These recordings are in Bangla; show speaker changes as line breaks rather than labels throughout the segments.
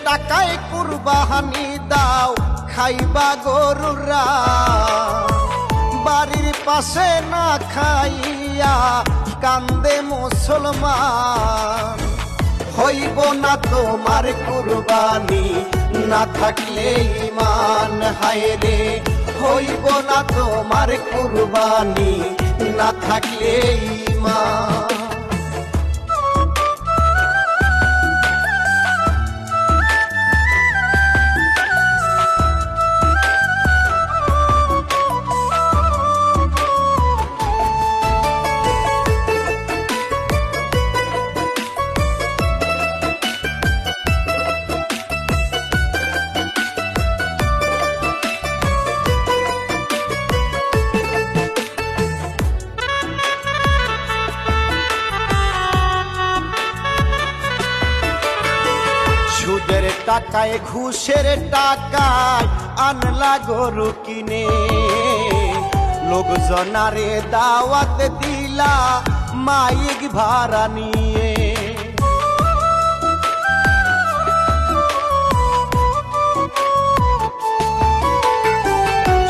টাকায় কুরবানি দাও খাইবা গরুরা, বাড়ির পাশে না খাইয়া কান্দে মুসলমান। হইব না তোমার কুরবানি না থাকলে ঈমান, হায় রে হইব না তোমার কুরবানি না থাকলে ঈমান। সুদের টাকায় ঘুষের টাকায় আনলা গরু কিনে, লোকজনারে দাওয়াত দিলা মাইক ভাড়া নিয়ে।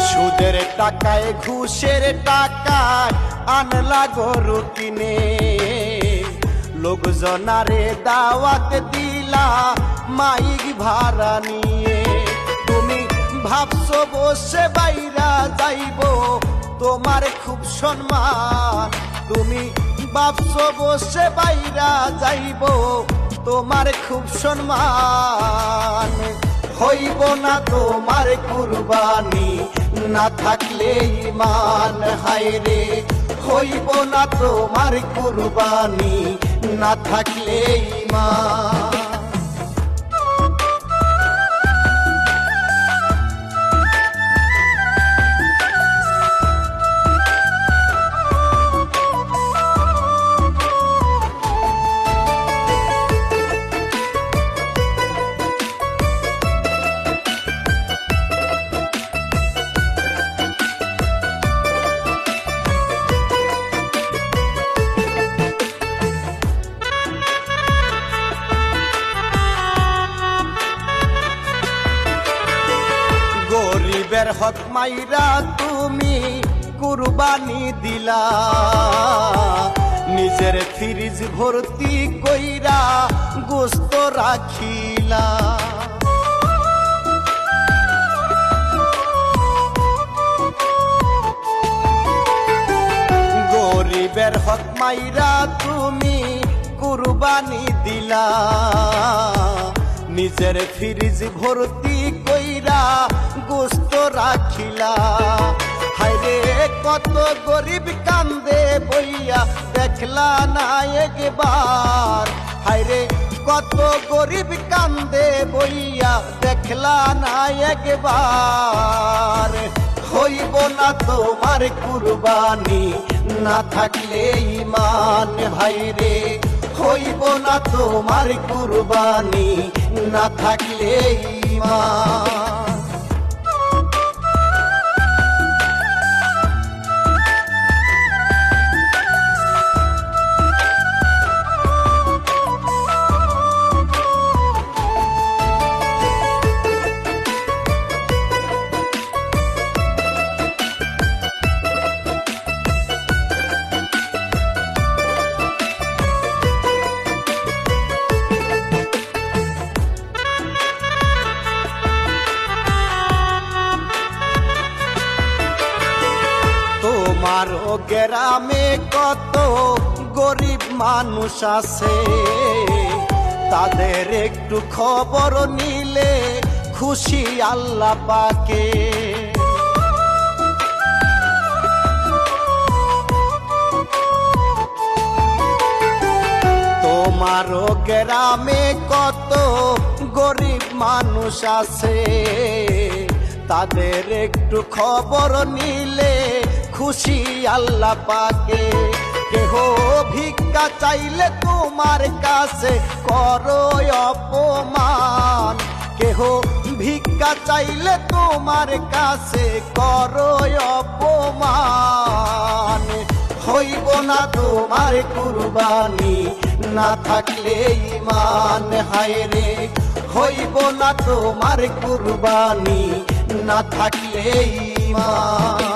সুদের টাকায় ঘুষের টাকায় আনলা গরু কিনে, লোকজনারে দাওয়াত দিলা মাইক ভাড়া নিয়ে। তুমি ভাবছো বসে বাইরা যাইব তোমার খুব সম্মান, তুমি ভাবছো বসে বাইরা যাইব তোমার খুব সম্মান। হইব না তোমার কুরবানি না থাকলে ঈমান, হায় রে হইব না তোমার কুরবানি না থাকলে ঈমান। গরিবের হক মাইরা তুমি কুরবানি দিলা, নিজের ফ্রিজ ভর্তি কইরা গোস্ত রাখিলা। গরিবের হক মাইরা তুমি কুরবানি দিলা, নিজের ফ্রিজ ভর্তি কইরা গোস্ত রাখিলা। হায়রে কত গরিব কান্দে বইয়া দেখলা না একবার, হায়রে কত গরিব কান্দে বইয়া দেখলা না একবার। হইব না তোমার কুরবানি না থাকলে ঈমান, ভাইরে হইব না তোমার কুরবানি না থাকলে ঈমান। তোমারও গ্রামে কত গরিব মানুষ আছে, তাদের একটু খবর নিলে খুশি আল্লাহ পাকে। তোমারও গ্রামে কত গরিব মানুষ আছে, তাদের একটু খবর নিলে খুশি আল্লাহ পাকে। কেহ ভিক্ষা চাইলে তোমার কাছে করো অপমান, কেহ ভিক্ষা চাইলে তোমার কাছে করো অপমান। হইব না তোমার কুরবানি না থাকলে ঈমান, হায়রে হইব না তোমার কুরবানি না থাকলে ঈমান।